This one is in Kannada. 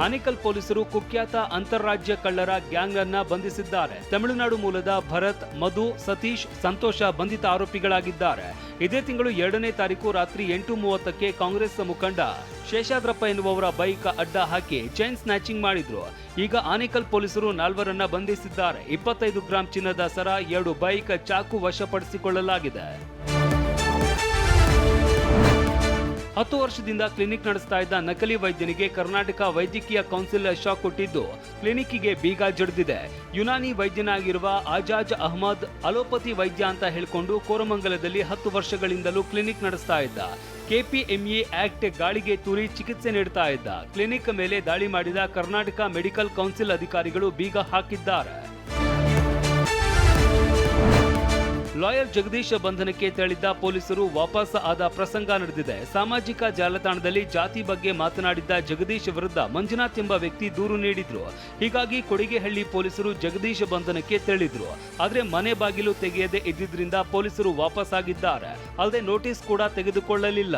ಆನೇಕಲ್ ಪೊಲೀಸರು ಕುಖ್ಯಾತ ಅಂತಾರಾಜ್ಯ ಕಳ್ಳರ ಗ್ಯಾಂಗ್ ಅನ್ನ ಬಂಧಿಸಿದ್ದಾರೆ. ತಮಿಳುನಾಡು ಮೂಲದ ಭರತ್, ಮಧು, ಸತೀಶ್, ಸಂತೋಷ ಬಂಧಿತ ಆರೋಪಿಗಳಾಗಿದ್ದಾರೆ. ಇದೇ ತಿಂಗಳು 2ನೇ ತಾರೀಕು ರಾತ್ರಿ 8:30ಕ್ಕೆ ಕಾಂಗ್ರೆಸ್ ಮುಖಂಡ ಶೇಷಾದ್ರಪ್ಪ ಎನ್ನುವವರ ಬೈಕ್ ಅಡ್ಡ ಹಾಕಿ ಚೈನ್ ಸ್ನ್ಯಾಚಿಂಗ್ ಮಾಡಿದ್ರು. ಈಗ ಆನೇಕಲ್ ಪೊಲೀಸರು 4ರನ್ನ ಬಂಧಿಸಿದ್ದಾರೆ. 25 ಗ್ರಾಂ ಚಿನ್ನದ ಸರ, 2 ಬೈಕ್, ಚಾಕು ವಶಪಡಿಸಿಕೊಳ್ಳಲಾಗಿದೆ. 10 ವರ್ಷದಿಂದ ಕ್ಲಿನಿಕ್ ನಡೆಸ್ತಾ ಇದ್ದ ನಕಲಿ ವೈದ್ಯನಿಗೆ ಕರ್ನಾಟಕ ವೈದ್ಯಕೀಯ ಕೌನ್ಸಿಲ್ ಶಾಕ್ ಕೊಟ್ಟಿದ್ದು, ಕ್ಲಿನಿಕ್ಗೆ ಬೀಗ ಜಡಿದಿದೆ. ಯುನಾನಿ ವೈದ್ಯನಾಗಿರುವ ಆಜಾಜ್ ಅಹಮದ್ ಅಲೋಪತಿ ವೈದ್ಯ ಅಂತ ಹೇಳಿಕೊಂಡು ಕೋರಮಂಗಲದಲ್ಲಿ 10 ವರ್ಷಗಳಿಂದಲೂ ಕ್ಲಿನಿಕ್ ನಡೆಸ್ತಾ ಇದ್ದ. ಕೆಪಿಎಂಇ ಆಕ್ಟ್ ಗಾಳಿಗೆ ತೂರಿ ಚಿಕಿತ್ಸೆ ನೀಡ್ತಾ ಇದ್ದ. ಕ್ಲಿನಿಕ್ ಮೇಲೆ ದಾಳಿ ಮಾಡಿದ ಕರ್ನಾಟಕ ಮೆಡಿಕಲ್ ಕೌನ್ಸಿಲ್ ಅಧಿಕಾರಿಗಳು ಬೀಗ ಹಾಕಿದ್ದಾರೆ. ಲಾಯರ್ ಜಗದೀಶ್ ಬಂಧನಕ್ಕೆ ತೆರಳಿದ್ದ ಪೊಲೀಸರು ವಾಪಸ್ ಆದ ಪ್ರಸಂಗ ನಡೆದಿದೆ. ಸಾಮಾಜಿಕ ಜಾಲತಾಣದಲ್ಲಿ ಜಾತಿ ಬಗ್ಗೆ ಮಾತನಾಡಿದ್ದ ಜಗದೀಶ್ ವಿರುದ್ಧ ಮಂಜುನಾಥ್ ಎಂಬ ವ್ಯಕ್ತಿ ದೂರು ನೀಡಿದ್ರು. ಹೀಗಾಗಿ ಕೊಡಿಗೆಹಳ್ಳಿ ಪೊಲೀಸರು ಜಗದೀಶ್ ಬಂಧನಕ್ಕೆ ತೆರಳಿದ್ರು. ಆದ್ರೆ ಮನೆ ಬಾಗಿಲು ತೆಗೆಯದೆ ಇದ್ದಿದ್ರಿಂದ ಪೊಲೀಸರು ವಾಪಸ್ ಆಗಿದ್ದಾರೆ. ಅಲ್ಲದೆ ನೋಟಿಸ್ ಕೂಡ ತೆಗೆದುಕೊಳ್ಳಲಿಲ್ಲ.